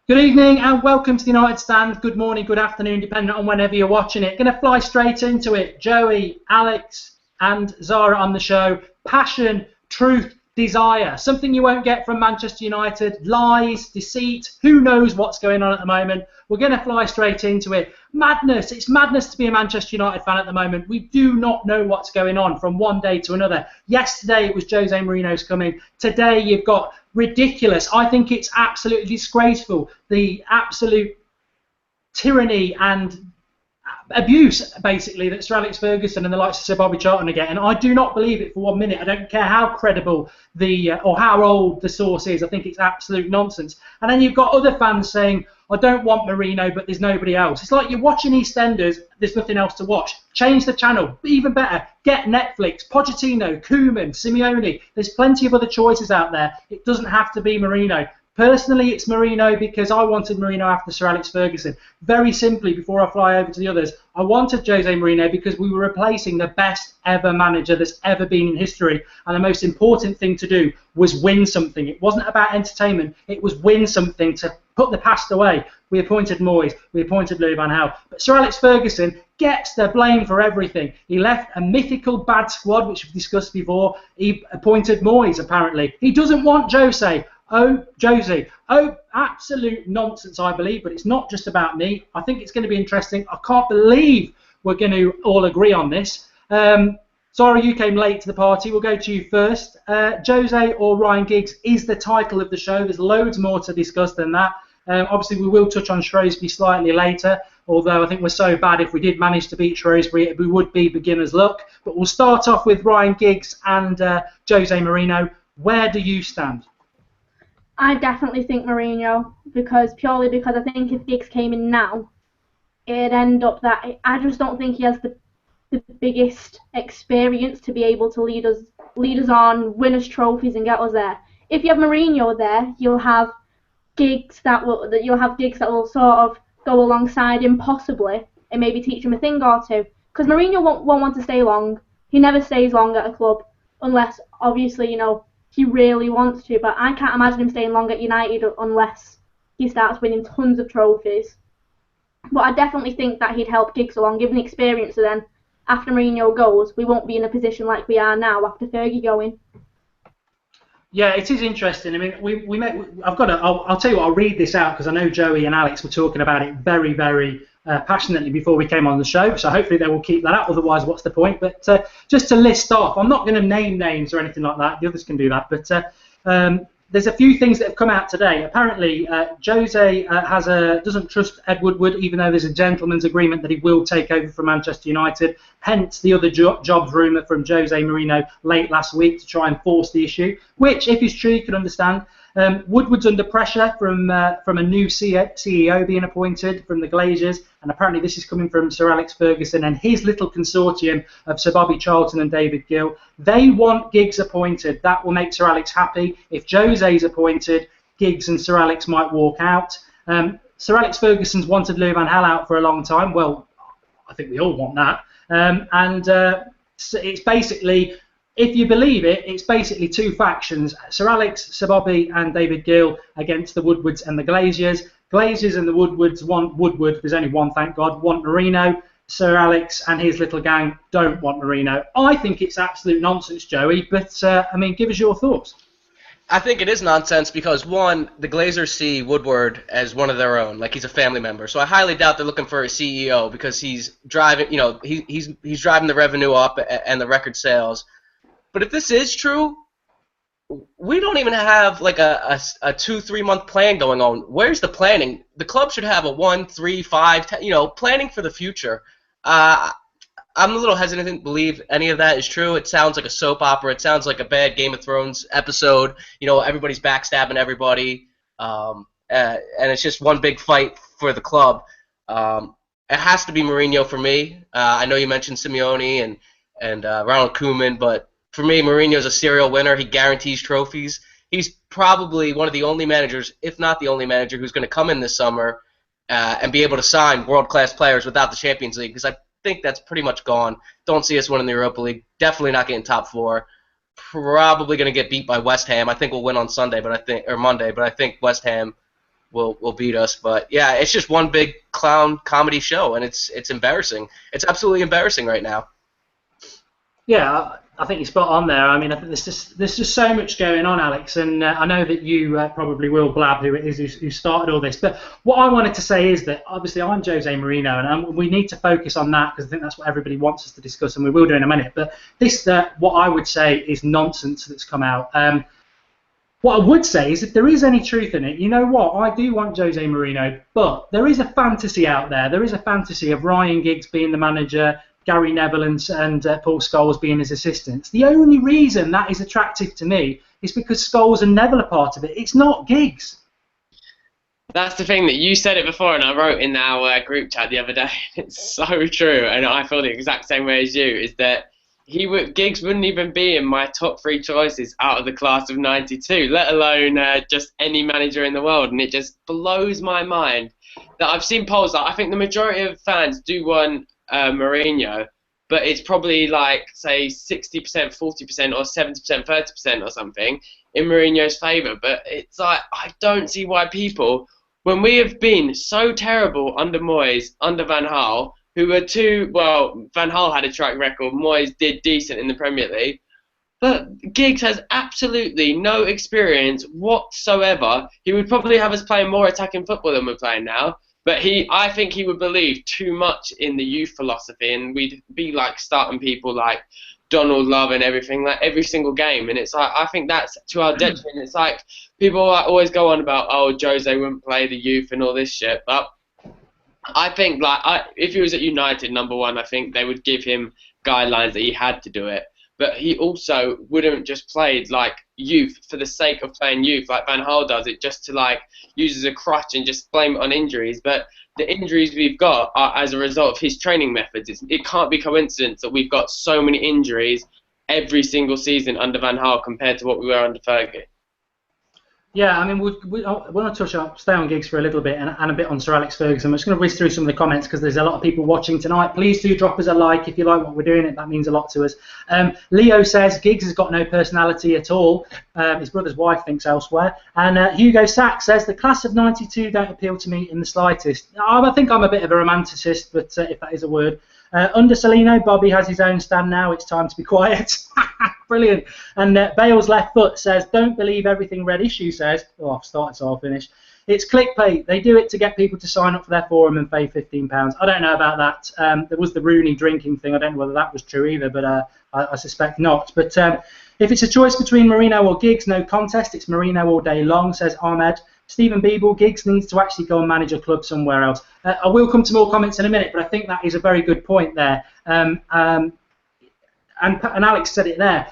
Good evening and welcome to the United Stand. Good morning, good afternoon, depending on whenever you're watching it. Going to fly straight into it. Joey, Alex and Zara on the show. Passion, truth, desire. Something you won't get from Manchester United. Lies, deceit. Who knows what's going on at the moment? We're going to fly straight into it. Madness. It's madness to be a Manchester United fan at the moment. We do not know what's going on from one day to another. Yesterday it was Jose Mourinho's coming. Today you've got ridiculous. I think it's absolutely disgraceful. The absolute tyranny and abuse, basically, that Sir Alex Ferguson and the likes of Sir Bobby Charlton are getting. I do not believe it for 1 minute. I don't care how credible or how old the source is. I think it's absolute nonsense. And then you've got other fans saying, I don't want Mourinho, but there's nobody else. It's like you're watching EastEnders, there's nothing else to watch. Change the channel. Even better, get Netflix, Pochettino, Koeman, Simeone. There's plenty of other choices out there. It doesn't have to be Mourinho. Personally, it's Mourinho because I wanted Mourinho after Sir Alex Ferguson. Very simply, before I fly over to the others, I wanted Jose Mourinho because we were replacing the best ever manager that's ever been in history. And the most important thing to do was win something. It wasn't about entertainment. It was win something to put the past away. We appointed Moyes. We appointed Louis van Gaal. But Sir Alex Ferguson gets the blame for everything. He left a mythical bad squad, which we've discussed before. He appointed Moyes, apparently. He doesn't want Jose. Oh, absolute nonsense, I believe, but it's not just about me. I think it's going to be interesting. I can't believe we're going to all agree on this. Sorry you came late to the party. We'll go to you first. Jose or Ryan Giggs is the title of the show. There's loads more to discuss than that. Obviously, we will touch on Shrewsbury slightly later, although I think we're so bad if we did manage to beat Shrewsbury, we would be beginner's luck. But we'll start off with Ryan Giggs and Jose Mourinho. Where do you stand? I definitely think Mourinho, purely because I think if Giggs came in now, it'd end up that I just don't think he has the biggest experience to be able to lead us on, win us trophies, and get us there. If you have Mourinho there, you'll have Giggs that will sort of go alongside him possibly and maybe teach him a thing or two. Because Mourinho won't want to stay long. He never stays long at a club unless obviously he really wants to, but I can't imagine him staying long at United unless he starts winning tons of trophies. But I definitely think that he'd help Giggs along, given the experience, so then after Mourinho goes, we won't be in a position like we are now after Fergie going. Yeah, it is interesting. I mean, I'll tell you what, I'll read this out because I know Joey and Alex were talking about it very, very passionately before we came on the show, so hopefully they will keep that up, otherwise what's the point? But just to list off, I'm not going to name names or anything like that, the others can do that, but there's a few things that have come out today. Apparently Jose doesn't trust Ed Woodward, even though there's a gentleman's agreement that he will take over from Manchester United, hence the other jobs rumour from Jose Mourinho late last week to try and force the issue, which if it's true you can understand. Woodward's under pressure from a new CEO being appointed from the Glazers, and apparently this is coming from Sir Alex Ferguson and his little consortium of Sir Bobby Charlton and David Gill. They want Giggs appointed. That will make Sir Alex happy. If Jose's appointed, Giggs and Sir Alex might walk out. Sir Alex Ferguson's wanted Louis van Gaal out for a long time. Well, I think we all want that. It's basically, if you believe it, it's basically two factions: Sir Alex, Sir Bobby and David Gill against the Woodwards and the Glazers. Glazers and the Woodwards want Woodward, there's only one, thank God, want Mourinho. Sir Alex and his little gang don't want Mourinho. I think it's absolute nonsense, Joey, but I mean, give us your thoughts. I think it is nonsense because, one, the Glazers see Woodward as one of their own, like he's a family member. So I highly doubt they're looking for a CEO because he's driving, he's driving the revenue up and the record sales. But if this is true, we don't even have like a 2-3 month plan going on. Where's the planning? The club should have a 1, 3, 5, 10, planning for the future. I'm a little hesitant to believe any of that is true. It sounds like a soap opera. It sounds like a bad Game of Thrones episode. Everybody's backstabbing everybody, and it's just one big fight for the club. It has to be Mourinho for me. I know you mentioned Simeone and Ronald Koeman, but for me, Mourinho's a serial winner. He guarantees trophies. He's probably one of the only managers, if not the only manager, who's going to come in this summer and be able to sign world-class players without the Champions League, because I think that's pretty much gone. Don't see us winning the Europa League. Definitely not getting top 4. Probably going to get beat by West Ham. I think we'll win on Monday, but I think West Ham will beat us. But yeah, it's just one big clown comedy show, and it's embarrassing. It's absolutely embarrassing right now. Yeah, I think you're spot on there. I mean, I think there's just so much going on, Alex, and I know that you probably will blab who it is who started all this. But what I wanted to say is that obviously I'm Jose Mourinho, and we need to focus on that because I think that's what everybody wants us to discuss, and we will do in a minute. But this, what I would say, is nonsense that's come out. What I would say is if there is any truth in it, you know what? I do want Jose Mourinho, but there is a fantasy out there. There is a fantasy of Ryan Giggs being the manager, Gary Neville and Paul Scholes being his assistants. The only reason that is attractive to me is because Scholes and Neville are part of it. It's not Giggs. That's the thing that you said it before, and I wrote in our group chat the other day. It's so true, and I feel the exact same way as you. Is that Giggs wouldn't even be in my top 3 choices out of the class of '92, let alone just any manager in the world. And it just blows my mind that I've seen polls that I think the majority of fans do want Mourinho, but it's probably like, say, 60%, 40% or 70%, 30% or something in Mourinho's favour. But it's like, I don't see why people, when we have been so terrible under Moyes, under Van Gaal, who were Van Gaal had a track record, Moyes did decent in the Premier League, but Giggs has absolutely no experience whatsoever. He would probably have us playing more attacking football than we're playing now. But I think he would believe too much in the youth philosophy, and we'd be like starting people like Donald Love and everything, like every single game. And it's like, I think that's to our detriment. It's like people always go on about, oh, Jose wouldn't play the youth and all this shit. But I think if he was at United, number one, I think they would give him guidelines that he had to do it. But he also wouldn't just play like youth for the sake of playing youth like Van Gaal does it, just to like use as a crutch and just blame it on injuries. But the injuries we've got are as a result of his training methods. It can't be coincidence that we've got so many injuries every single season under Van Gaal compared to what we were under Fergie. Yeah, I mean, I want to stay on Giggs for a little bit and a bit on Sir Alex Ferguson. I'm just going to whiz through some of the comments because there's a lot of people watching tonight. Please do drop us a like if you like what we're doing. That means a lot to us. Leo says Giggs has got no personality at all. His brother's wife thinks elsewhere. And Hugo Sachs says the class of '92 don't appeal to me in the slightest. I think I'm a bit of a romanticist, but if that is a word. Under Salino, Bobby has his own stand now. It's time to be quiet. Brilliant. And Bale's left foot says, don't believe everything Red Issue says. Oh, I've started, so I'll finish. It's clickbait. They do it to get people to sign up for their forum and pay £15. I don't know about that. There was the Rooney drinking thing. I don't know whether that was true either, but I suspect not. But if it's a choice between Mourinho or Giggs, no contest. It's Mourinho all day long, says Ahmed. Stephen Beeble, Giggs needs to actually go and manage a club somewhere else. I will come to more comments in a minute, but I think that is a very good point there. And Alex said it there.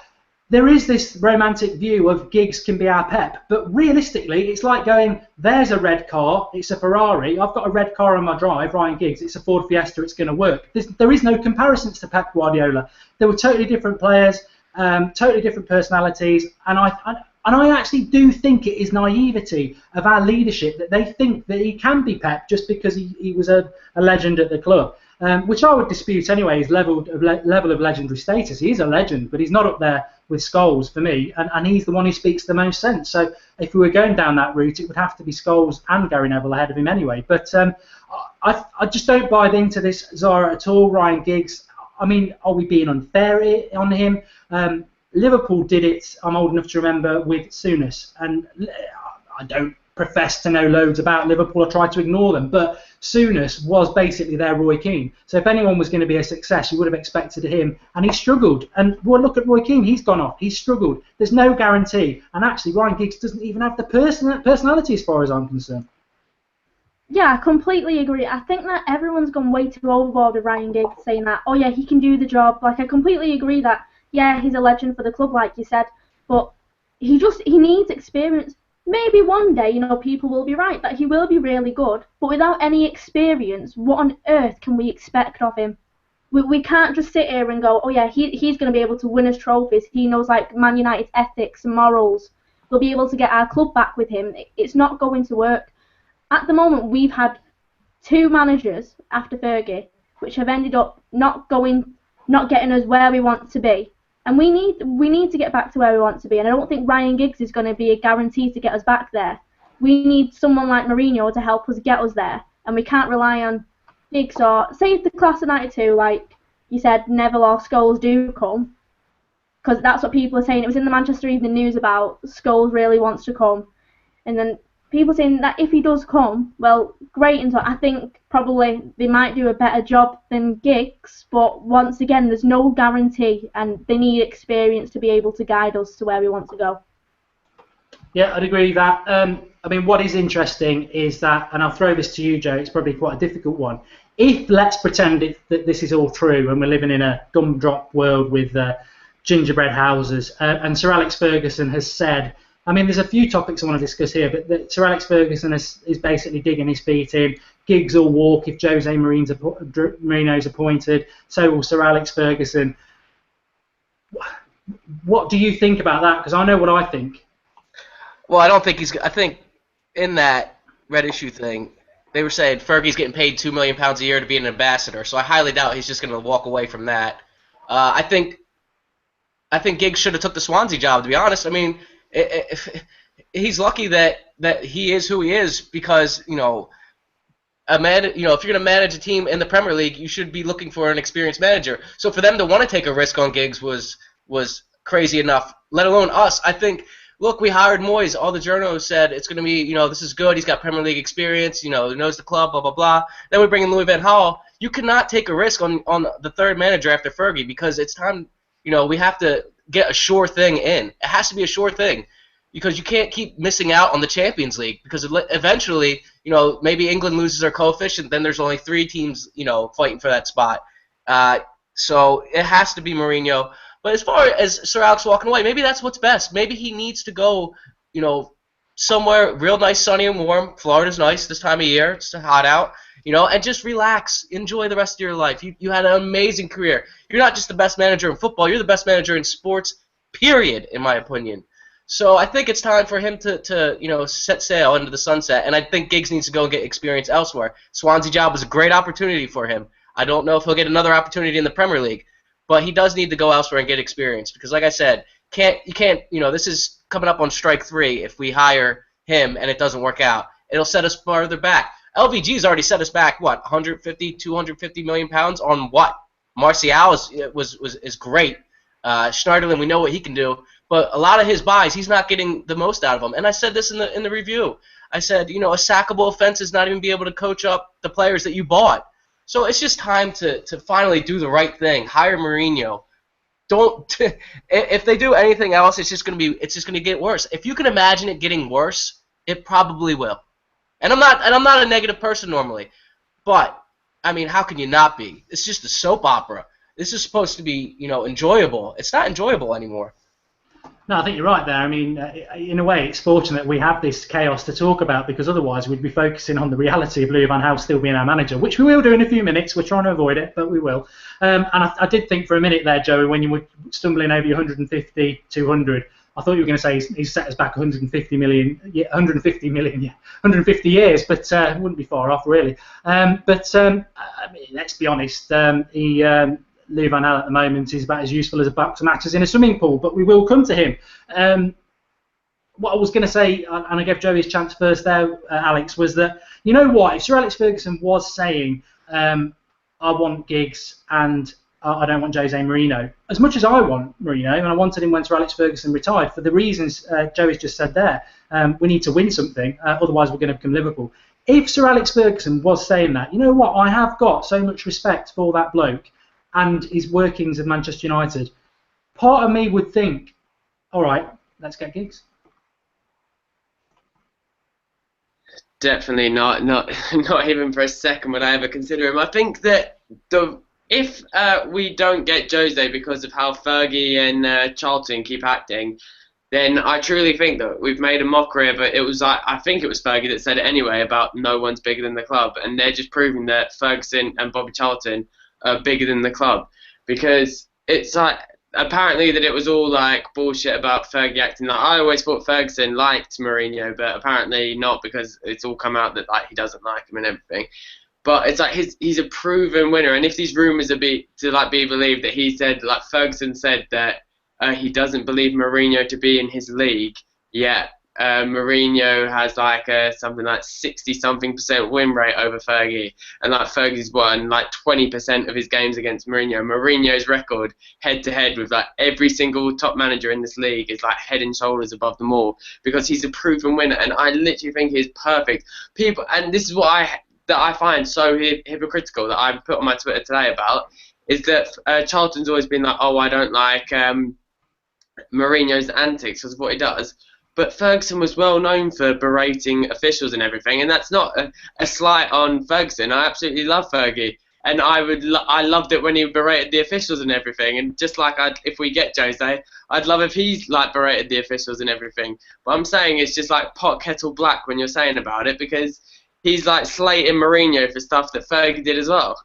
There is this romantic view of Giggs can be our Pep, but realistically, it's like going, there's a red car, it's a Ferrari, I've got a red car on my drive, Ryan Giggs, it's a Ford Fiesta, it's going to work. There is no comparisons to Pep Guardiola. They were totally different players, totally different personalities, and I actually do think it is naivety of our leadership that they think that he can be Pep just because he was a legend at the club, which I would dispute anyway, his level of legendary status. He is a legend, but he's not up there with Scholes for me, and he's the one who speaks the most sense. So if we were going down that route, it would have to be Scholes and Gary Neville ahead of him anyway. But I just don't buy into this Zara at all. Ryan Giggs, I mean, are we being unfair on him? Liverpool did it, I'm old enough to remember, with Souness, and I don't profess to know loads about Liverpool, I try to ignore them, but Souness was basically their Roy Keane. So if anyone was going to be a success, you would have expected him, and he struggled. And well, look at Roy Keane, he's gone off, he's struggled. There's no guarantee, and actually Ryan Giggs doesn't even have the personality as far as I'm concerned. Yeah, I completely agree. I think that everyone's gone way too overboard with Ryan Giggs saying that, oh yeah, he can do the job. Like, I completely agree that, yeah, he's a legend for the club, like you said, but he needs experience. Maybe one day, people will be right that he will be really good, but without any experience, what on earth can we expect of him? We can't just sit here and go, oh yeah, he's going to be able to win us trophies. He knows like Man United's ethics and morals. We'll be able to get our club back with him. It's not going to work. At the moment, we've had 2 managers after Fergie, which have ended up not getting us where we want to be. And we need to get back to where we want to be, and I don't think Ryan Giggs is going to be a guarantee to get us back there. we need someone like Mourinho to help us get us there, and we can't rely on Giggs or say if the class of '92, like you said, Neville or Scholes do come, because that's what people are saying. It was in the Manchester Evening News about Scholes really wants to come, and then people saying that if he does come, well, great. And so I think probably they might do a better job than Giggs, but once again, there's no guarantee, and they need experience to be able to guide us to where we want to go. Yeah, I'd agree with that. I mean, what is interesting is that, and I'll throw this to you, Joe, it's probably quite a difficult one. If, let's pretend that this is all true and we're living in a gumdrop world with gingerbread houses, and Sir Alex Ferguson has said, I mean, there's a few topics I want to discuss here, but Sir Alex Ferguson is basically digging his feet in. Giggs will walk if Jose Mourinho's appointed, so will Sir Alex Ferguson. What do you think about that? Because I know what I think. Well, I think in that Red Issue thing, they were saying Fergie's getting paid £2 million a year to be an ambassador, so I highly doubt he's just going to walk away from that. I think Giggs should have took the Swansea job, to be honest. I mean, he's lucky that he is who he is because, if you're going to manage a team in the Premier League, you should be looking for an experienced manager. So for them to want to take a risk on Giggs was crazy enough, let alone us. I think, look, we hired Moyes. All the journalists said it's going to be, this is good. He's got Premier League experience, knows the club, blah, blah, blah. Then we bring in Louis van Gaal. You cannot take a risk on the third manager after Fergie because it's time, we have to get a sure thing in. It has to be a sure thing because you can't keep missing out on the Champions League because eventually, maybe England loses their coefficient, then there's only 3 teams, fighting for that spot. So it has to be Mourinho. But as far as Sir Alex walking away, maybe that's what's best. Maybe he needs to go, somewhere real nice, sunny and warm. Florida's nice this time of year. It's hot out, and just relax. Enjoy the rest of your life. You had an amazing career. You're not just the best manager in football. You're the best manager in sports, period, in my opinion. So I think it's time for him to set sail into the sunset. And I think Giggs needs to go and get experience elsewhere. Swansea job was a great opportunity for him. I don't know if he'll get another opportunity in the Premier League. But he does need to go elsewhere and get experience because, like I said, you can't. This is coming up on strike 3. If we hire him and it doesn't work out, it'll set us farther back. LVG's already set us back. What 150, 250 million pounds on what? Martial is great. Schneiderlin, we know what he can do, but a lot of his buys, he's not getting the most out of them. And I said this in the review. I said, a sackable offense is not even be able to coach up the players that you bought. So it's just time to finally do the right thing. Hire Mourinho. If they do anything else, it's just gonna get worse. If you can imagine it getting worse, it probably will. And I'm not a negative person normally, but I mean, how can you not be? It's just a soap opera. This is supposed to be, enjoyable. It's not enjoyable anymore. No, I think you're right there. I mean, in a way, it's fortunate we have this chaos to talk about because otherwise we'd be focusing on the reality of Louis van Gaal still being our manager, which we will do in a few minutes. We're trying to avoid it, but we will. And I did think for a minute there, Joey, when you were stumbling over your 150, 200, I thought you were going to say he's set us back 150 years, but wouldn't be far off, really. I mean, let's be honest, Louis van Gaal at the moment is about as useful as a box of matches in a swimming pool, but we will come to him. What I was going to say, and I gave Joey his chance first there, Alex, was that, if Sir Alex Ferguson was saying, I want Giggs and I don't want Jose Mourinho, as much as I want Mourinho, and I wanted him when Sir Alex Ferguson retired, for the reasons Joey's just said there, we need to win something, otherwise we're going to become Liverpool. If Sir Alex Ferguson was saying that, I have got so much respect for that bloke and his workings of Manchester United, part of me would think, all right, let's get Giggs. Definitely not even for a second would I ever consider him. I think that if we don't get Jose because of how Fergie and Charlton keep acting, then I truly think that we've made a mockery of it. It was I think it was Fergie that said it anyway about no one's bigger than the club, and they're just proving that Ferguson and Bobby Charlton are bigger than the club, because it's apparently that it was all bullshit about Fergie acting. I always thought Ferguson liked Mourinho, but apparently not, because it's all come out that he doesn't like him and everything. But it's he's a proven winner, and if these rumours are be believed, that he said Ferguson said that he doesn't believe Mourinho to be in his league yet, Mourinho has like something like 60-something% win rate over Fergie, and like Fergie's won like 20% of his games against Mourinho. Mourinho's record head to head with like every single top manager in this league is like head and shoulders above them all, because he's a proven winner, and I literally think he's perfect. People, and this is what I find so hypocritical that I put on my Twitter today about, is that Charlton's always been like, oh, I don't like Mourinho's antics because of what he does. But Ferguson was well known for berating officials and everything, and that's not a slight on Ferguson. I absolutely love Fergie, and I loved it when he berated the officials and everything. And just like if we get Jose, I'd love if he's like berated the officials and everything. But I'm saying it's just like pot kettle black when you're saying about it, because he's like slating Mourinho for stuff that Fergie did as well.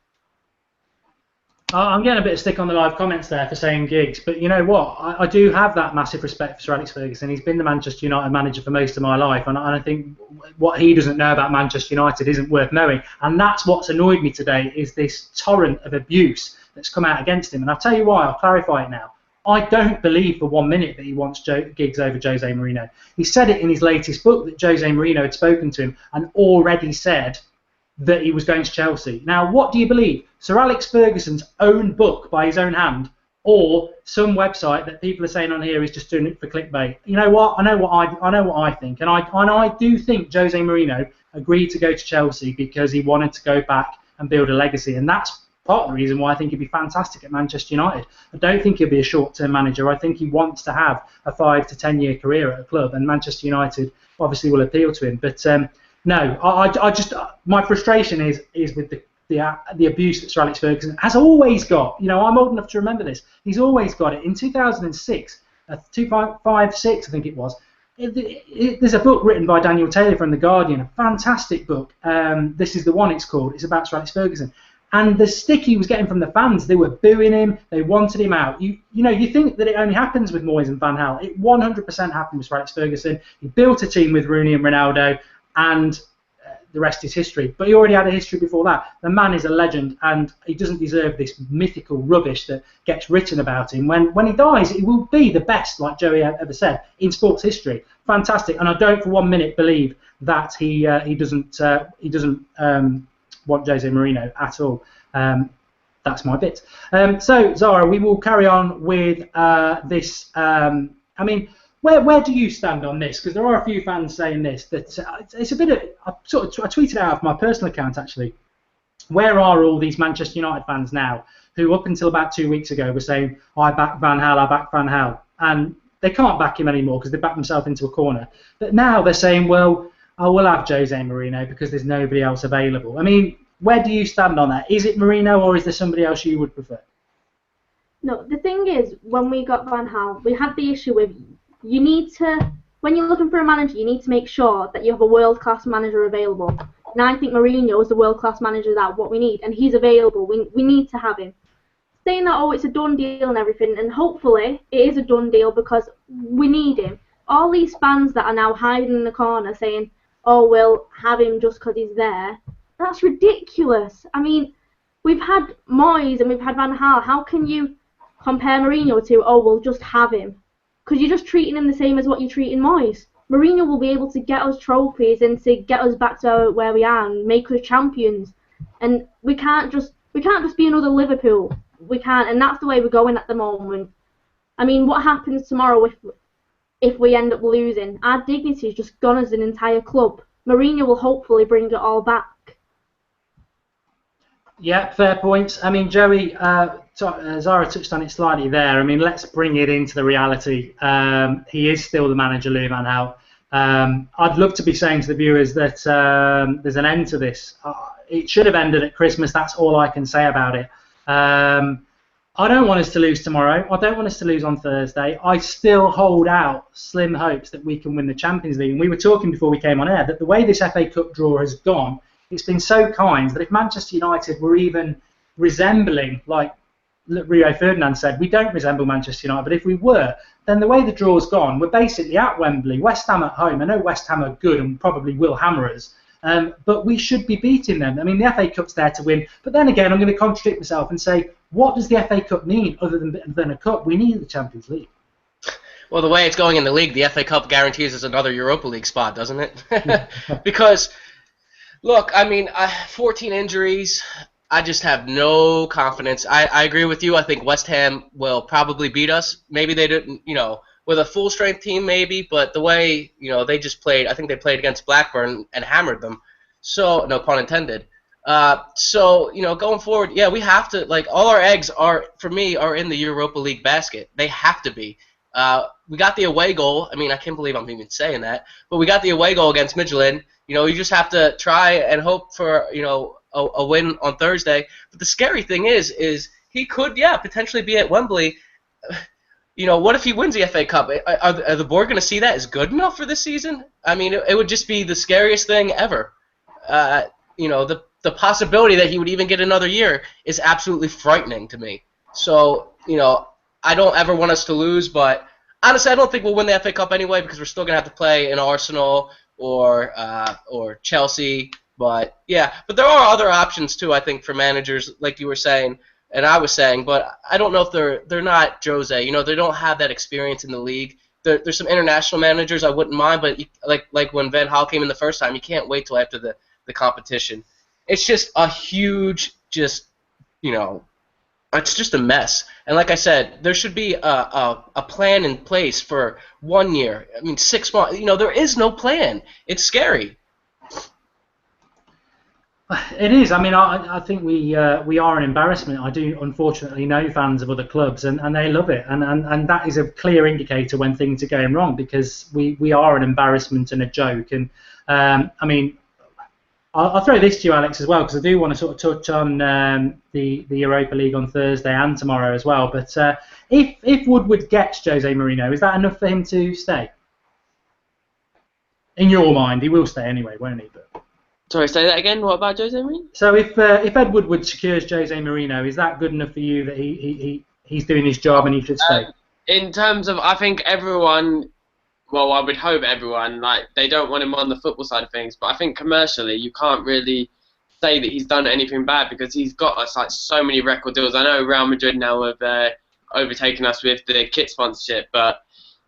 I'm getting a bit of stick on the live comments there for saying Giggs, but you know what? I do have that massive respect for Sir Alex Ferguson. He's been the Manchester United manager for most of my life, and I think what he doesn't know about Manchester United isn't worth knowing. And that's what's annoyed me today, is this torrent of abuse that's come out against him. And I'll tell you why. I'll clarify it now. I don't believe for 1 minute that he wants Giggs over Jose Mourinho. He said it in his latest book that Jose Mourinho had spoken to him and already said that he was going to Chelsea. Now, what do you believe? Sir Alex Ferguson's own book by his own hand, or some website that people are saying on here is just doing it for clickbait? You know what? I know what I think, and I do think Jose Mourinho agreed to go to Chelsea because he wanted to go back and build a legacy, and that's part of the reason why I think he'd be fantastic at Manchester United. I don't think he'll be a short-term manager. I think he wants to have a 5 to 10 year career at a club, and Manchester United obviously will appeal to him. But no, I just my frustration is with the abuse that Sir Alex Ferguson has always got. You know, I'm old enough to remember this. He's always got it. In 2006, 2005-6, I think it was. There's a book written by Daniel Taylor from The Guardian, a fantastic book. This is the one it's called. It's about Sir Alex Ferguson. And the stick he was getting from the fans, they were booing him, they wanted him out. You know, you think that it only happens with Moyes and Van Gaal. It 100% happened with Sir Alex Ferguson. He built a team with Rooney and Ronaldo, and the rest is history. But he already had a history before that. The man is a legend, and he doesn't deserve this mythical rubbish that gets written about him. When he dies, he will be the best, like Joey ever said, in sports history. Fantastic. And I don't for 1 minute believe that he doesn't want Jose Mourinho at all. That's my bit. So, Zara, we will carry on with this. I mean, where do you stand on this? Because there are a few fans saying this, that it's a bit of. I tweeted out of my personal account, actually. Where are all these Manchester United fans now who, up until about 2 weeks ago, were saying, I back Van Gaal, and they can't back him anymore because they backed themselves into a corner. But now they're saying, well, I will have Jose Mourinho because there's nobody else available. I mean, where do you stand on that? Is it Mourinho, or is there somebody else you would prefer? No, the thing is, when we got Van Gaal, we had the issue with, you need to, when you're looking for a manager, you need to make sure that you have a world-class manager available. And I think Mourinho is the world-class manager that what we need, and he's available. We need to have him. Saying that, oh, it's a done deal and everything, and hopefully it is a done deal because we need him. All these fans that are now hiding in the corner saying, oh, we'll have him just because he's there, that's ridiculous. I mean, we've had Moyes and we've had Van Gaal. How can you compare Mourinho to, oh, we'll just have him? Because you're just treating him the same as what you're treating Moyes. Mourinho will be able to get us trophies and to get us back to where we are and make us champions. And we can't just be another Liverpool. We can't, and that's the way we're going at the moment. I mean, what happens tomorrow if we end up losing? Our dignity is just gone as an entire club. Mourinho will hopefully bring it all back. Yeah, fair points. I mean, Joey, Zara touched on it slightly there. I mean, let's bring it into the reality. He is still the manager, Louis van Gaal. I'd love to be saying to the viewers that there's an end to this. It should have ended at Christmas. That's all I can say about it. I don't want us to lose tomorrow. I don't want us to lose on Thursday. I still hold out slim hopes that we can win the Champions League. And we were talking before we came on air that the way this FA Cup draw has gone, it's been so kind that if Manchester United were even resembling, like Rio Ferdinand said, we don't resemble Manchester United, but if we were, then the way the draw's gone, we're basically at Wembley, West Ham at home. I know West Ham are good and probably will hammer us, but we should be beating them. I mean, the FA Cup's there to win. But then again, I'm going to contradict myself and say, what does the FA Cup mean other than a cup? We need the Champions League. Well, the way it's going in the league, the FA Cup guarantees us another Europa League spot, doesn't it? Because, look, I mean, 14 injuries. I just have no confidence. I agree with you. I think West Ham will probably beat us. Maybe they didn't, with a full strength team, maybe. But the way, they just played, I think they played against Blackburn and hammered them. So, no pun intended. So, going forward, yeah, we have to, all our eggs for me, are in the Europa League basket. They have to be. We got the away goal. I mean, I can't believe I'm even saying that. But we got the away goal against Midtjylland. You just have to try and hope for, a win on Thursday. But the scary thing is he could, potentially be at Wembley. What if he wins the FA Cup? Are the board going to see that as good enough for this season? I mean, it would just be the scariest thing ever. The possibility that he would even get another year is absolutely frightening to me. So, I don't ever want us to lose, but honestly, I don't think we'll win the FA Cup anyway because we're still going to have to play in Arsenal or Chelsea. But there are other options too, I think, for managers, like you were saying and I was saying. But I don't know if they're not Jose. They don't have that experience in the league. There's some international managers I wouldn't mind, but like when Van Gaal came in the first time, you can't wait till after the competition. It's just a huge, it's just a mess. And like I said, there should be a plan in place for 1 year. I mean, 6 months. There is no plan. It's scary. It is. I mean, I think we are an embarrassment. I do, unfortunately, know fans of other clubs, and they love it. And that is a clear indicator when things are going wrong, because we are an embarrassment and a joke. And, I mean, I'll throw this to you, Alex, as well, because I do want to sort of touch on the Europa League on Thursday and tomorrow as well. But if Woodward gets Jose Mourinho, is that enough for him to stay? In your mind, he will stay anyway, won't he? But sorry, say that again. What about Jose Mourinho? So if Ed Woodward secures Jose Mourinho, is that good enough for you that he's doing his job and he should stay? In terms of, I think everyone. Well, I would hope everyone, they don't want him on the football side of things, but I think commercially you can't really say that he's done anything bad because he's got us so many record deals. I know Real Madrid now have overtaken us with the kit sponsorship, but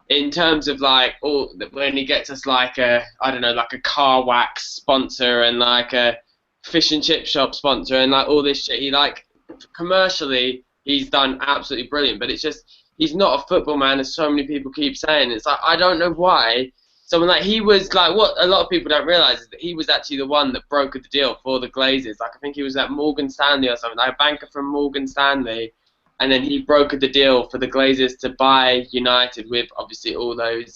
in terms of when he gets us a car wax sponsor and a fish and chip shop sponsor and all this shit, he commercially he's done absolutely brilliant, but it's just he's not a football man, as so many people keep saying. It's I don't know why someone he was what a lot of people don't realise is that he was actually the one that brokered the deal for the Glazers. I think he was at Morgan Stanley or something, a banker from Morgan Stanley, and then he brokered the deal for the Glazers to buy United with obviously all those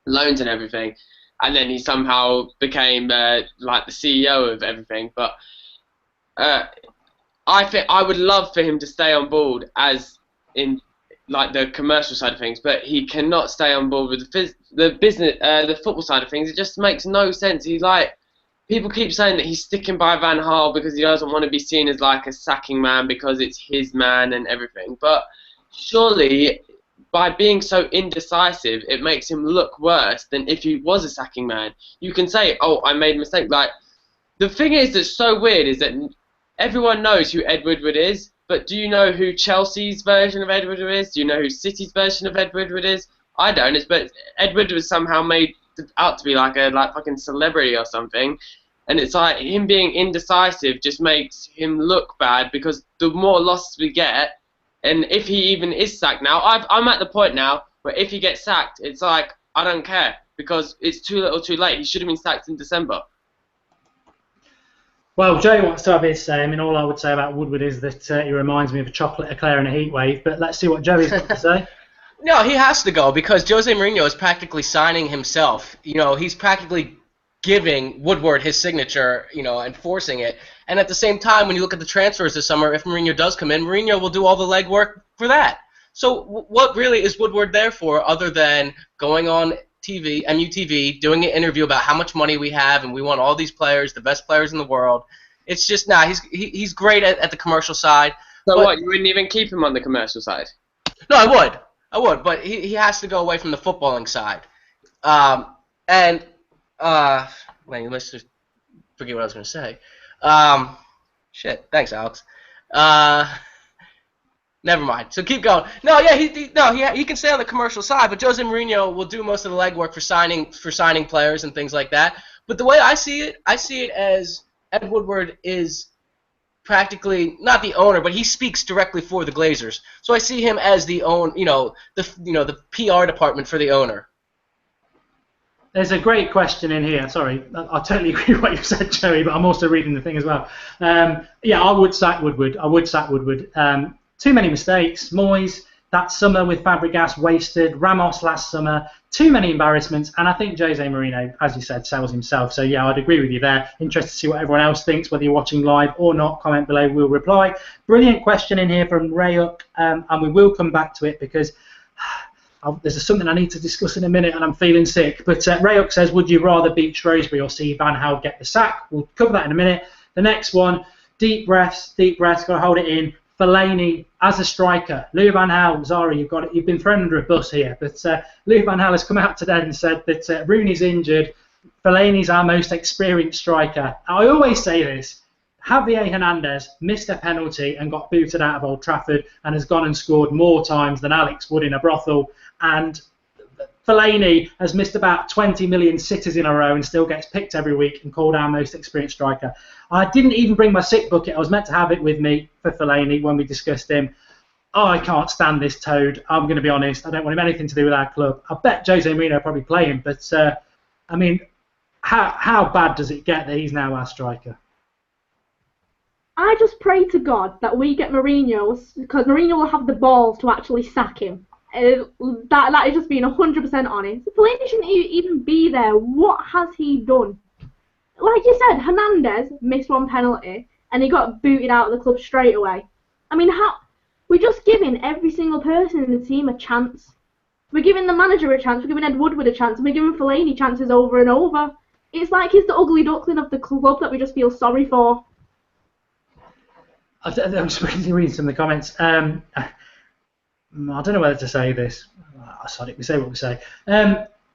loans and everything, and then he somehow became the CEO of everything. But I think I would love for him to stay on board as in the commercial side of things, but he cannot stay on board with the business, the football side of things. It just makes no sense. He's people keep saying that he's sticking by Van Gaal because he doesn't want to be seen as a sacking man because it's his man and everything. But surely, by being so indecisive, it makes him look worse than if he was a sacking man. You can say, "Oh, I made a mistake." The thing is that's so weird is that everyone knows who Ed Woodward is. But do you know who Chelsea's version of Ed Woodward is? Do you know who City's version of Ed Woodward is? I don't. But Ed Woodward was somehow made out to be a fucking celebrity or something, and it's him being indecisive just makes him look bad because the more losses we get, and if he even is sacked now, I'm at the point now where if he gets sacked, it's I don't care because it's too little, too late. He should have been sacked in December. Well, Joe wants to have his say. I mean, all I would say about Woodward is that he reminds me of a chocolate eclair in a heat wave. But let's see what Joey's got to say. No, he has to go because Jose Mourinho is practically signing himself. He's practically giving Woodward his signature, and forcing it. And at the same time, when you look at the transfers this summer, if Mourinho does come in, Mourinho will do all the legwork for that. So what really is Woodward there for other than going on TV, MUTV, doing an interview about how much money we have and we want all these players, the best players in the world? It's just he's great at the commercial side. So what, you wouldn't even keep him on the commercial side? No, I would, but he has to go away from the footballing side. Let's just forget what I was going to say. Shit, thanks, Alex. Never mind. So keep going. No, yeah, he can stay on the commercial side, but Jose Mourinho will do most of the legwork for signing players and things like that. But the way I see it as Ed Woodward is practically not the owner, but he speaks directly for the Glazers. So I see him as the the PR department for the owner. There's a great question in here. Sorry, I totally agree with what you said, Joey, but I'm also reading the thing as well. Yeah, I would sack Woodward. Too many mistakes. Moyes, that summer with Fabregas wasted. Ramos last summer. Too many embarrassments. And I think Jose Mourinho, as you said, sells himself. So, yeah, I'd agree with you there. Interested to see what everyone else thinks, whether you're watching live or not. Comment below. We'll reply. Brilliant question in here from Rayuk. And we will come back to it because there's something I need to discuss in a minute and I'm feeling sick. But Rayuk says, would you rather beat Shrewsbury or see Van Gaal get the sack? We'll cover that in a minute. The next one, deep breaths, got to hold it in. Fellaini as a striker. Louis Van Gaal, Zara, you've been thrown under a bus here. But Louis Van Gaal has come out today and said that Rooney's injured. Fellaini's our most experienced striker. I always say this. Javier Hernandez missed a penalty and got booted out of Old Trafford and has gone and scored more times than Alex would in a brothel. And Fellaini has missed about 20 million sitters in a row and still gets picked every week and called our most experienced striker. I didn't even bring my sick bucket. I was meant to have it with me for Fellaini when we discussed him. Oh, I can't stand this toad. I'm going to be honest. I don't want him anything to do with our club. I bet Jose Mourinho will probably play him. But, I mean, how bad does it get that he's now our striker? I just pray to God that we get Mourinho, because Mourinho will have the balls to actually sack him. That is just being 100% honest. Fellaini shouldn't even be there. What has he done? Like you said, Hernandez missed one penalty and he got booted out of the club straight away. I mean, we're just giving every single person in the team a chance. We're giving the manager a chance, we're giving Ed Woodward a chance, and we're giving Fellaini chances over and over. It's like he's the ugly duckling of the club that we just feel sorry for. I'm just reading some of the comments. I don't know whether to say this. Sorry, we say what we say.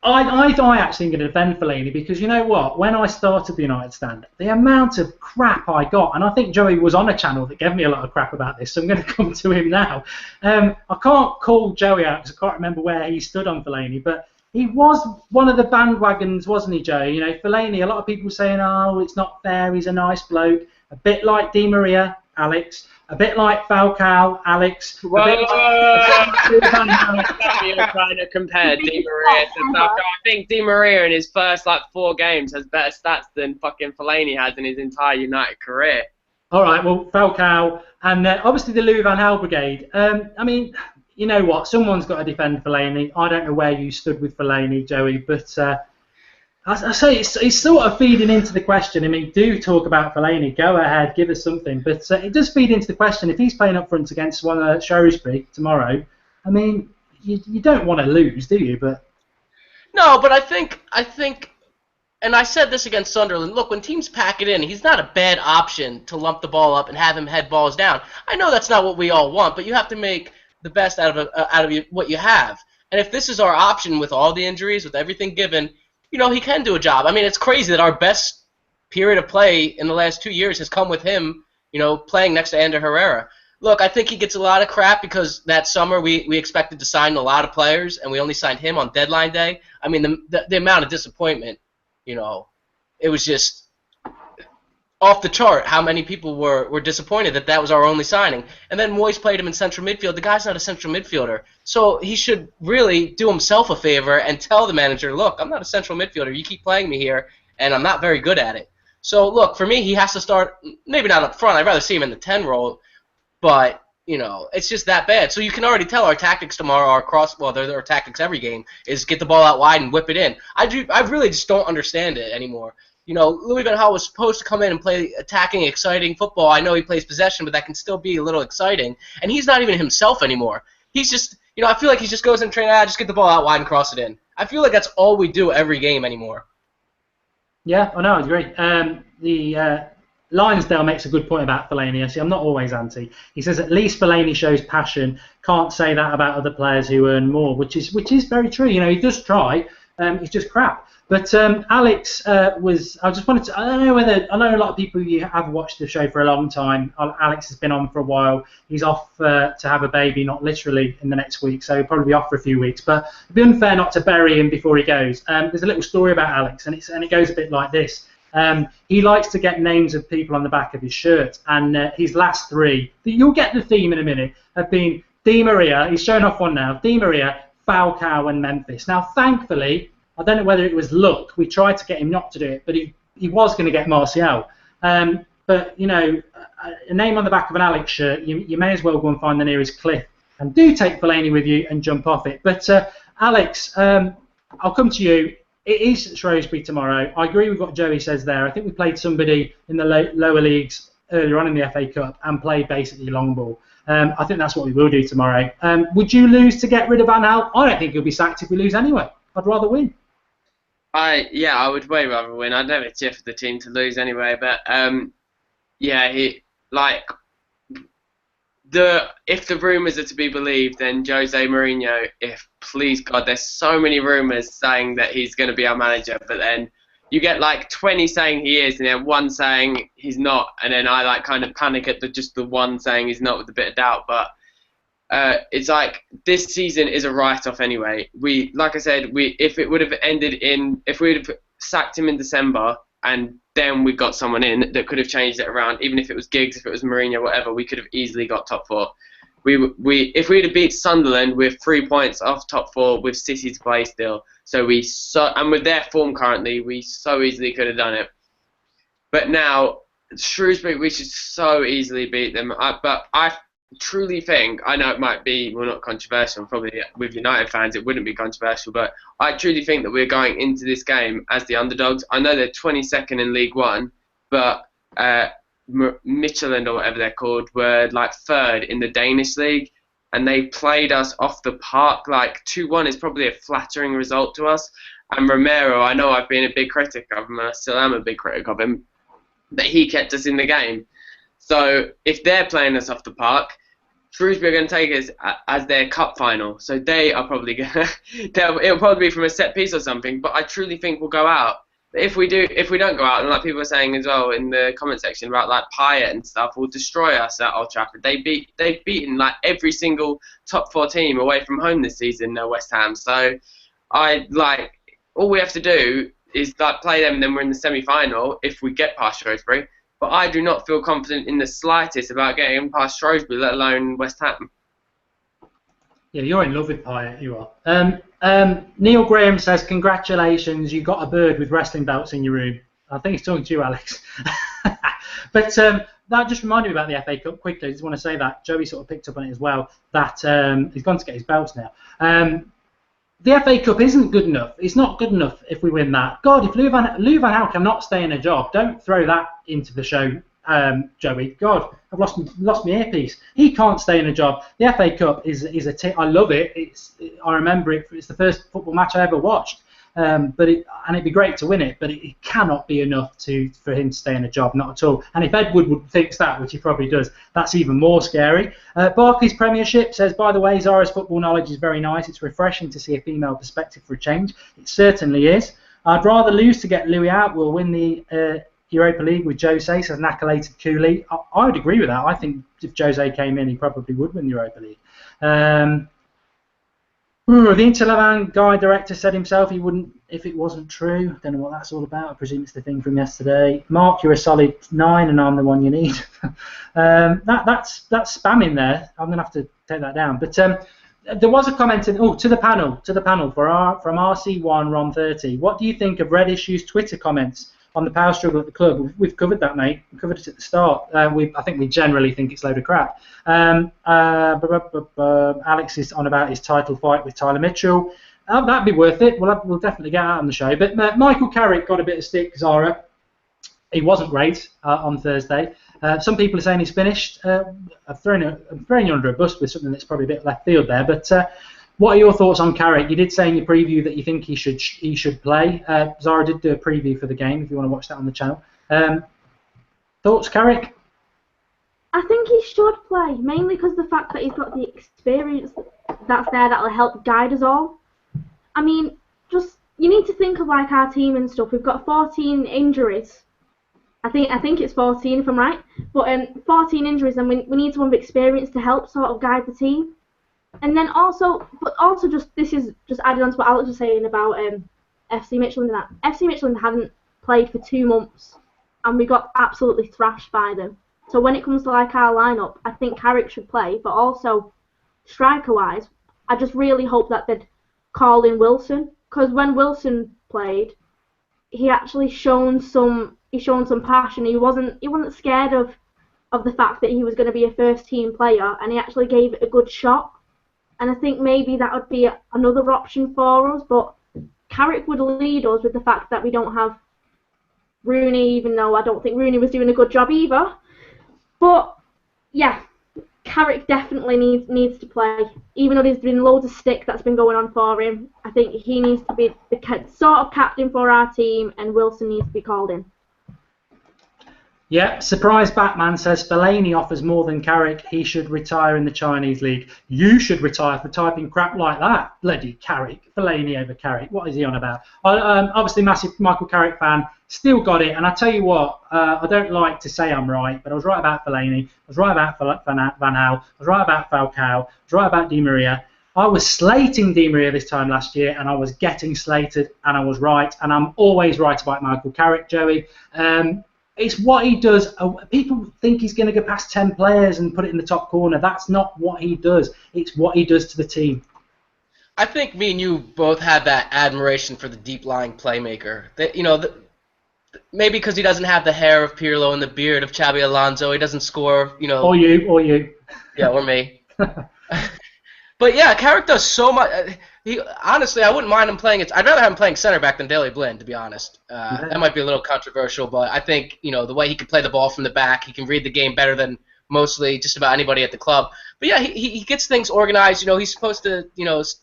I actually am going to defend Fellaini because you know what? When I started the United Stand, the amount of crap I got, and I think Joey was on a channel that gave me a lot of crap about this, so I'm going to come to him now. I can't call Joey out because I can't remember where he stood on Fellaini, but he was one of the bandwagons, wasn't he, Joey? You know, Fellaini, a lot of people saying, oh, it's not fair, he's a nice bloke, a bit like Di Maria, Alex, a bit like Falcao, Alex. You're trying to compare Di Maria to Falcao. I think Di Maria in his first 4 games has better stats than fucking Fellaini has in his entire United career. All right, well, Falcao and obviously the Louis Van Gaal brigade. I mean, you know what? Someone's got to defend Fellaini. I don't know where you stood with Fellaini, Joey, but I say it's sort of feeding into the question. I mean, do talk about Fellaini. Go ahead, give us something. But it does feed into the question. If he's playing up front against Shrewsbury tomorrow, I mean, you don't want to lose, do you? But no, but I think, and I said this against Sunderland. Look, when teams pack it in, he's not a bad option to lump the ball up and have him head balls down. I know that's not what we all want, but you have to make the best out of what you have. And if this is our option with all the injuries, with everything given, you know, he can do a job. I mean, it's crazy that our best period of play in the last 2 years has come with him, you know, playing next to Ander Herrera. Look, I think he gets a lot of crap because that summer we expected to sign a lot of players, and we only signed him on deadline day. I mean, the amount of disappointment, you know, it was just off the chart how many people were disappointed that was our only signing. And then Moyes played him in central midfield. The guy's not a central midfielder. So he should really do himself a favor and tell the manager, look, I'm not a central midfielder. You keep playing me here, and I'm not very good at it. So, look, for me, he has to start, maybe not up front. I'd rather see him in the 10 role. But, you know, it's just that bad. So you can already tell our tactics tomorrow are they're our tactics every game, is get the ball out wide and whip it in. I really just don't understand it anymore. You know, Louis Van Gaal was supposed to come in and play attacking, exciting football. I know he plays possession, but that can still be a little exciting. And he's not even himself anymore. He's just, you know, I feel like he just goes in training, just get the ball out wide and cross it in. I feel like that's all we do every game anymore. Yeah, I know, I agree. The Lionsdale makes a good point about Fellaini. See, I'm not always anti. He says at least Fellaini shows passion. Can't say that about other players who earn more, which is very true. You know, he does try. He's just crap. But Alex was. I just wanted to. I don't know whether. I know a lot of people you have watched the show for a long time. Alex has been on for a while. He's off to have a baby, not literally in the next week, so he'll probably be off for a few weeks. But it'd be unfair not to bury him before he goes. There's a little story about Alex, and it goes a bit like this. He likes to get names of people on the back of his shirt, and his last three. You'll get the theme in a minute. Have been Di Maria. He's showing off one now. Di Maria, Falcao, and Memphis. Now, thankfully, I don't know whether it was luck. We tried to get him not to do it, but he was going to get Martial. But, you know, a name on the back of an Alex shirt, you may as well go and find the nearest cliff. And do take Fellaini with you and jump off it. But, Alex, I'll come to you. It is Shrewsbury tomorrow. I agree with what Joey says there. I think we played somebody in the lower leagues earlier on in the FA Cup and played basically long ball. I think that's what we will do tomorrow. Would you lose to get rid of Van Gaal? I don't think he'll be sacked if we lose anyway. I'd rather win. I would way rather win. I'd never cheer for the team to lose anyway. But if the rumours are to be believed, then Jose Mourinho, please God, there's so many rumours saying that he's going to be our manager, but then you get like 20 saying he is, and then one saying he's not, and then I like kind of panic at just the one saying he's not with a bit of doubt. But it's like this season is a write-off anyway. Like I said, if we would have sacked him in December and then we got someone in that could have changed it around, even if it was Giggs, if it was Mourinho, whatever, we could have easily got top four. If we'd have beat Sunderland with 3 points off top four with City to play still, and with their form currently, we so easily could have done it. But now Shrewsbury, we should so easily beat them. But I truly think, I know it might be, not controversial, probably with United fans it wouldn't be controversial, but I truly think that we're going into this game as the underdogs. I know they're 22nd in League One, but Midfield or whatever they're called were like third in the Danish league, and they played us off the park. Like 2-1 is probably a flattering result to us. And Romero, I know I've been a big critic of him, and I still am a big critic of him, but he kept us in the game. So if they're playing us off the park, Shrewsbury are going to take us as their cup final. So they are probably going to. It'll probably be from a set piece or something. But I truly think we'll go out. If we don't go out, and like people are saying as well in the comment section about like Payet and stuff, will destroy us at Old Trafford. They've beaten like every single top four team away from home this season, West Ham. So all we have to do is like play them, and then we're in the semi-final if we get past Shrewsbury. But I do not feel confident in the slightest about getting past Shrewsbury, let alone West Ham. Yeah, you're in love with Payet, you are. Neil Graham says, congratulations, you got a bird with wrestling belts in your room. I think he's talking to you, Alex. But that just reminded me about the FA Cup quickly. I just want to say that. Joey sort of picked up on it as well, that he's gone to get his belts now. The FA Cup isn't good enough. It's not good enough if we win that. God, if Lou Van Gaal cannot stay in a job, don't throw that into the show, Joey. God, I've lost my earpiece. He can't stay in a job. The FA Cup is I love it. I remember it. It's the first football match I ever watched. And it'd be great to win it, but it cannot be enough for him to stay in a job, not at all. And if Ed Woodward thinks that, which he probably does, that's even more scary. Barclays Premiership says, by the way, Zara's football knowledge is very nice. It's refreshing to see a female perspective for a change. It certainly is. I'd rather lose to get Louis out. We'll win the Europa League with Jose, says an accoladed Cooley. I would agree with that. I think if Jose came in, he probably would win the Europa League. The Inter Milan guy director said himself he wouldn't if it wasn't true. Don't know what that's all about. I presume it's the thing from yesterday. Mark, you're a solid 9 and I'm the one you need. That's spamming there. I'm going to have to take that down. But there was a comment to the panel from RC1 Ron 30. What do you think of Red Issue's Twitter comments on the power struggle at the club? We've covered that, mate. We covered it at the start. I think we generally think it's a load of crap. Alex is on about his title fight with Tyler Mitchell. That'd be worth it. We'll definitely get out on the show. But Michael Carrick got a bit of stick, Zara. He wasn't great on Thursday. Some people are saying he's finished. I'm throwing you under a bus with something that's probably a bit left field there. But what are your thoughts on Carrick? You did say in your preview that you think he should play. Zara did do a preview for the game, if you want to watch that on the channel. Thoughts, Carrick? I think he should play, mainly because the fact that he's got the experience that's there that will help guide us all. I mean, just you need to think of like our team and stuff. We've got 14 injuries. I think it's 14 if I'm right. But 14 injuries, and we need someone with experience to help sort of guide the team. And then also this is just adding on to what Alex was saying about FC Midtjylland and that. FC Midtjylland hadn't played for 2 months, and we got absolutely thrashed by them. So when it comes to like our lineup, I think Carrick should play, but also striker-wise, I just really hope that they'd call in Wilson, because when Wilson played, he actually shown some passion. He wasn't scared of the fact that he was going to be a first-team player, and he actually gave it a good shot. And I think maybe that would be another option for us, but Carrick would lead us with the fact that we don't have Rooney, even though I don't think Rooney was doing a good job either. But yeah, Carrick definitely needs to play. Even though there's been loads of stick that's been going on for him, I think he needs to be the sort of captain for our team, and Wilson needs to be called in. Yeah, surprise Batman says Fellaini offers more than Carrick. He should retire in the Chinese league. You should retire for typing crap like that. Bloody Carrick. Fellaini over Carrick. What is he on about? Obviously, massive Michael Carrick fan. Still got it. And I tell you what, I don't like to say I'm right, but I was right about Fellaini. I was right about Van Gaal. I was right about Falcao. I was right about Di Maria. I was slating Di Maria this time last year, and I was getting slated, and I was right. And I'm always right about Michael Carrick, Joey. It's what he does. People think he's going to go past 10 players and put it in the top corner. That's not what he does. It's what he does to the team. I think me and you both have that admiration for the deep-lying playmaker. Maybe because he doesn't have the hair of Pirlo and the beard of Xabi Alonso, he doesn't score. Or you. Yeah, or me. But yeah, Carrick does so much. Honestly, I wouldn't mind him playing. I'd rather have him playing center back than Daley Blind, to be honest. That might be a little controversial, but I think the way he can play the ball from the back, he can read the game better than mostly just about anybody at the club. But yeah, he gets things organized. He's supposed to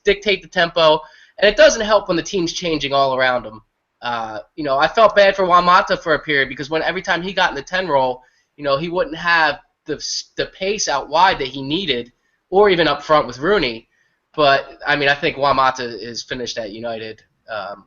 dictate the tempo, and it doesn't help when the team's changing all around him. I felt bad for Juan Mata for a period because every time he got in the 10 role, he wouldn't have the pace out wide that he needed, or even up front with Rooney. But, I think Juan Mata is finished at United,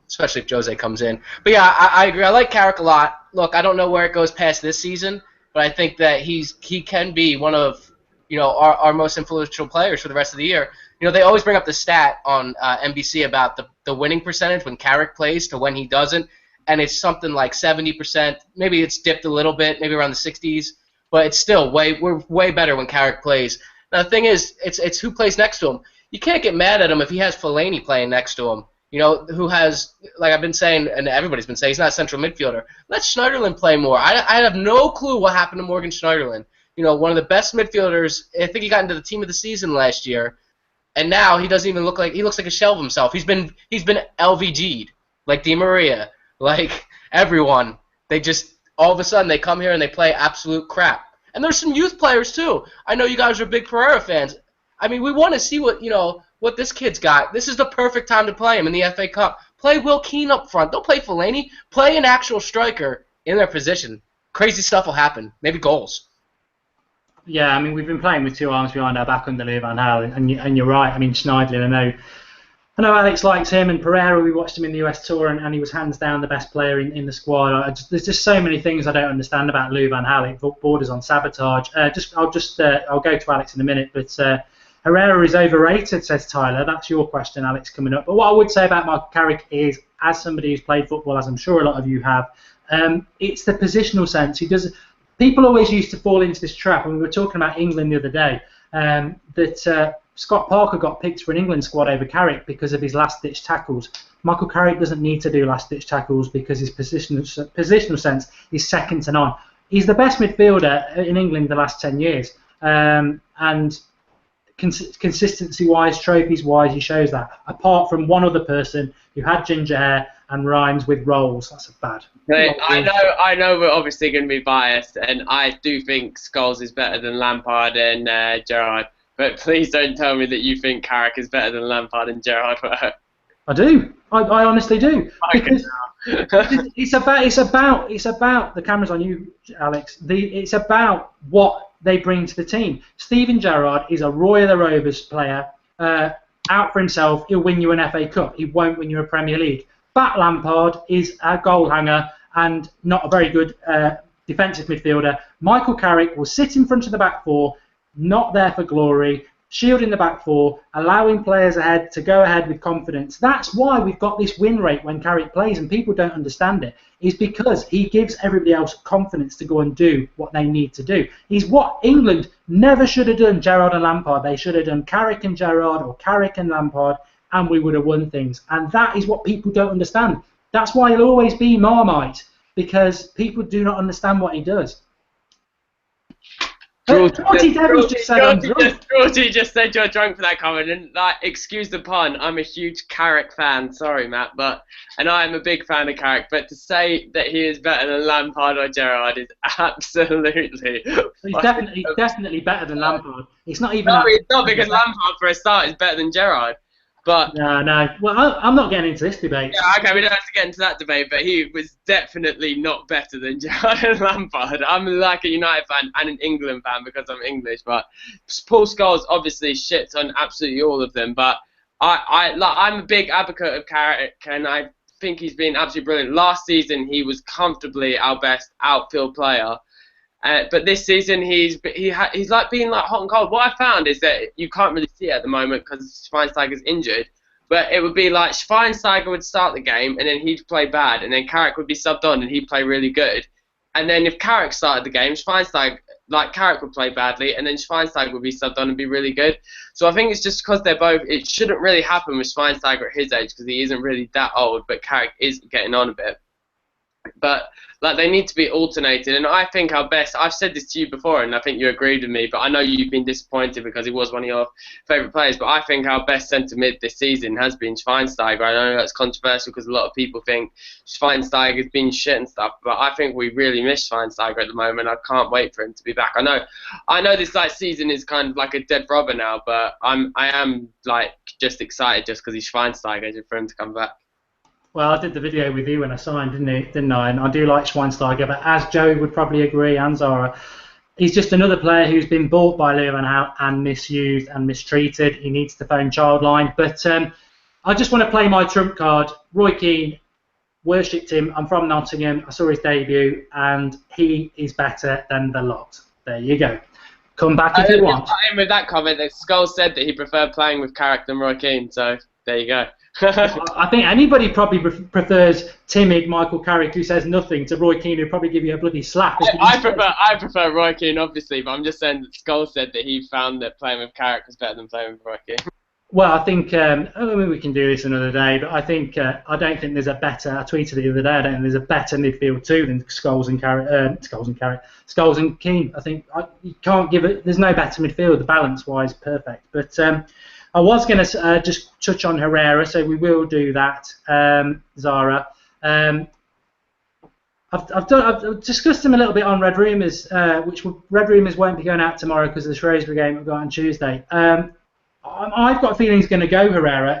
especially if Jose comes in. But, yeah, I agree. I like Carrick a lot. Look, I don't know where it goes past this season, but I think that he can be one of our most influential players for the rest of the year. They always bring up the stat on NBC about the winning percentage when Carrick plays to when he doesn't, and it's something like 70%. Maybe it's dipped a little bit, maybe around the 60s, but it's still we're way better when Carrick plays. Now, the thing is, it's who plays next to him. You can't get mad at him if he has Fellaini playing next to him, who has, like I've been saying, and everybody's been saying, he's not a central midfielder. Let Schneiderlin play more. I have no clue what happened to Morgan Schneiderlin. One of the best midfielders. I think he got into the team of the season last year, and now he doesn't even look like he looks like a shell of himself. He's been LVG'd, like Di Maria, like everyone. They just all of a sudden they come here and they play absolute crap. And there's some youth players too. I know you guys are big Herrera fans. We want to see what this kid's got. This is the perfect time to play him in the FA Cup. Play Will Keane up front. Don't play Fellaini. Play an actual striker in their position. Crazy stuff will happen. Maybe goals. Yeah, we've been playing with 2 arms behind our back under Louis van Gaal, and you're right. Schneiderlin, I know Alex likes him, and Herrera, we watched him in the US tour, and he was hands down the best player in the squad. There's just so many things I don't understand about Louis van Gaal. It borders on sabotage. I'll go to Alex in a minute, but Herrera is overrated, says Tyler. That's your question, Alex, coming up. But what I would say about Michael Carrick is, as somebody who's played football, as I'm sure a lot of you have, it's the positional sense. He does. People always used to fall into this trap, and we were talking about England the other day, that Scott Parker got picked for an England squad over Carrick because of his last-ditch tackles. Michael Carrick doesn't need to do last-ditch tackles because his positional sense is second to none. He's the best midfielder in England the last 10 years, and consistency-wise, trophies-wise, he shows that. Apart from one other person who had ginger hair and rhymes with rolls, that's a bad. I know we're obviously going to be biased, and I do think Scholes is better than Lampard and Gerrard. But please don't tell me that you think Carrick is better than Lampard and Gerrard were. I do. I honestly do. Because it's about the camera's on you, Alex. It's about what they bring to the team. Steven Gerrard is a Royal Rovers player, out for himself. He'll win you an FA Cup. He won't win you a Premier League. Bat Lampard is a goal hanger and not a very good defensive midfielder. Michael Carrick will sit in front of the back four, not there for glory, shielding the back four, allowing players ahead to go ahead with confidence. That's why we've got this win rate when Carrick plays, and people don't understand it. Is because he gives everybody else confidence to go and do what they need to do. He's what England never should have done, Gerrard and Lampard. They should have done Carrick and Gerrard or Carrick and Lampard, and we would have won things. And that is what people don't understand. That's why he'll always be Marmite, because people do not understand what he does. Georgie just said you're drunk for that comment, and like, excuse the pun, I'm a huge Carrick fan, sorry Matt, and I am a big fan of Carrick, but to say that he is better than Lampard or Gerrard is absolutely... He's definitely better than Lampard. It's not even... No, it's not, because Lampard, for a start, is better than Gerrard. But no. Well, I'm not getting into this debate. Yeah, okay, we don't have to get into that debate, but he was definitely not better than Gerrard and Lampard. I'm like a United fan and an England fan because I'm English, but Paul Scholes obviously shits on absolutely all of them. But I'm a big advocate of Carrick, and I think he's been absolutely brilliant. Last season, he was comfortably our best outfield player. But this season he's like being like hot and cold. What I found is that you can't really see it at the moment because Schweinsteiger's injured. But it would be like Schweinsteiger would start the game and then he'd play bad, and then Carrick would be subbed on and he'd play really good. And then if Carrick started the game, Carrick would play badly, and then Schweinsteiger would be subbed on and be really good. So I think it's just because they're both. It shouldn't really happen with Schweinsteiger at his age because he isn't really that old, but Carrick is getting on a bit. But like, they need to be alternated, and I think our best. I've said this to you before, and I think you agreed with me. But I know you've been disappointed because he was one of your favourite players. But I think our best centre mid this season has been Schweinsteiger. I know that's controversial because a lot of people think Schweinsteiger's been shit and stuff, but I think we really miss Schweinsteiger at the moment. I can't wait for him to be back. I know this like season is kind of like a dead rubber now, but I am like just excited just because he's Schweinsteiger for him to come back. Well, I did the video with you when I signed, didn't I? And I do like Schweinsteiger, but as Joey would probably agree, and Zara, he's just another player who's been bought by Louis van Gaal and misused and mistreated. He needs to phone Childline. But I just want to play my trump card. Roy Keane, worshipped him. I'm from Nottingham. I saw his debut, and he is better than the lot. There you go. Come back if you want. I'm with that comment that Scholes said that he preferred playing with Carrick than Roy Keane, so there you go. I think anybody probably prefers timid Michael Carrick who says nothing to Roy Keane, who'd probably give you a bloody slap. I prefer Roy Keane, obviously, but I'm just saying that Scholes said that he found that playing with Carrick was better than playing with Roy Keane. Well, I think we can do this another day, but I think I don't think there's a better. I tweeted the other day. I don't think there's a better midfield two than Scholes and Keane. I think you can't give it. There's no better midfield. The balance-wise, perfect. But I was going to just touch on Herrera, so we will do that, Zara. I've discussed him a little bit on Red Rumours, which Red Rumours won't be going out tomorrow because of the Shrewsbury game we've got on Tuesday. I've got a feeling he's going to go, Herrera.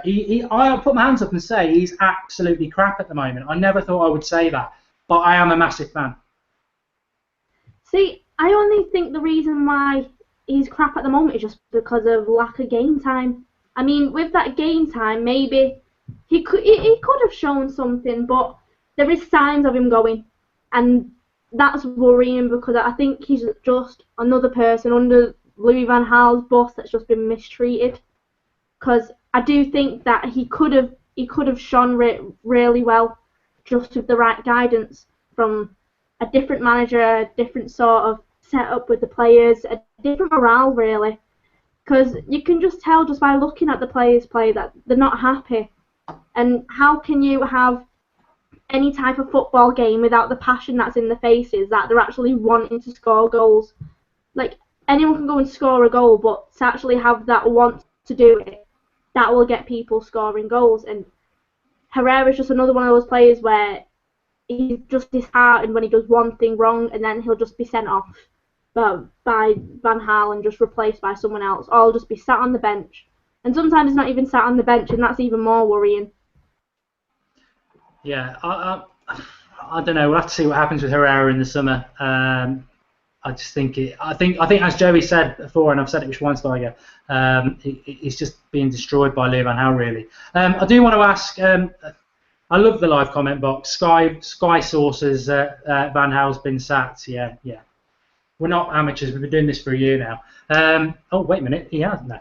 I'll put my hands up and say he's absolutely crap at the moment. I never thought I would say that, but I am a massive fan. See, I only think the reason why he's crap at the moment is just because of lack of game time. I mean, with that game time, maybe he could have shown something, but there is signs of him going, and that's worrying because I think he's just another person under Louis van Gaal's boss that's just been mistreated. Because I do think that he could have shone really well just with the right guidance from a different manager, a different sort of setup with the players, a different morale really. Because you can just tell just by looking at the players play that they're not happy. And how can you have any type of football game without the passion that's in the faces, that they're actually wanting to score goals? Like, anyone can go and score a goal, but to actually have that want to do it, that will get people scoring goals. And Herrera's just another one of those players where he's just disheartened when he does one thing wrong, and then he'll just be sent off by Van Gaal and just replaced by someone else, or he'll just be sat on the bench. And sometimes he's not even sat on the bench, and that's even more worrying. Yeah, I don't know. We'll have to see what happens with Herrera in the summer. I just think I think as Joey said before, and I've said it with Schweinsteiger, he's just being destroyed by Louis van Gaal really. I do want to ask I love the live comment box. Sky sources. Van Gaal's been sacked. Yeah. We're not amateurs. We've been doing this for a year now. Oh, wait a minute. He hasn't. No.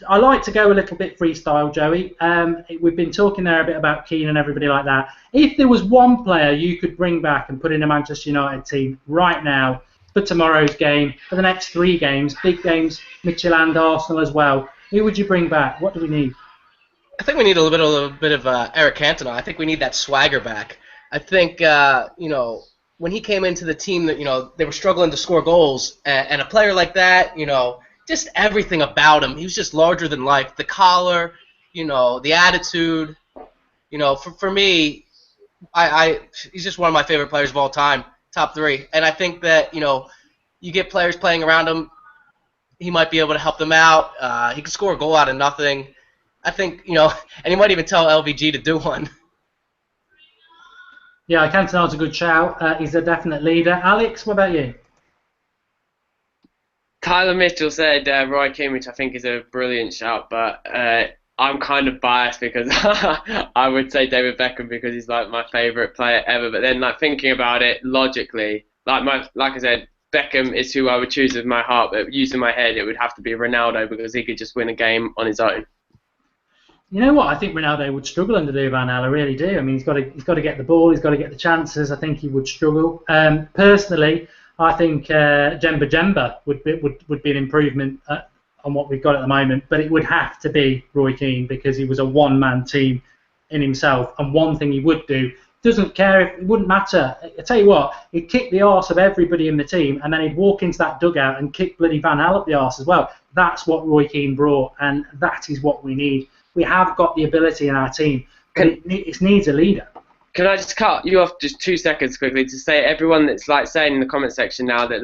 I like to go a little bit freestyle, Joey. We've been talking there a bit about Keane and everybody like that. If there was one player you could bring back and put in a Manchester United team right now for tomorrow's game, for the next 3 games, big games, Midtjylland, Arsenal as well, who would you bring back? What do we need? I think we need a little bit of Eric Cantona. I think we need that swagger back. I think when he came into the team, that they were struggling to score goals, and a player like that, just everything about him. He was just larger than life. The collar, the attitude. For me, he's just one of my favorite players of all time, top 3. And I think that you get players playing around him, he might be able to help them out. He can score a goal out of nothing. I think and he might even tell LVG to do one. Yeah, Cantona's a good shout. He's a definite leader. Alex, what about you? Tyler Mitchell said Roy Keane, which I think is a brilliant shout, but I'm kind of biased because I would say David Beckham because he's like my favourite player ever. But then, like thinking about it logically, like I said, Beckham is who I would choose with my heart, but using my head, it would have to be Ronaldo because he could just win a game on his own. You know what? I think Ronaldo would struggle under Van Gaal. I really do. I mean, he's got to get the ball. He's got to get the chances. I think he would struggle. Personally, I think Jemba would be an improvement on what we've got at the moment, but it would have to be Roy Keane because he was a one-man team in himself. And one thing he would do, doesn't care if it wouldn't matter. I tell you what, he'd kick the arse of everybody in the team, and then he'd walk into that dugout and kick bloody Van Gaal up the arse as well. That's what Roy Keane brought, and that is what we need. We have got the ability in our team, but it needs a leader. Can I just cut you off just 2 seconds quickly to say everyone that's like saying in the comment section now that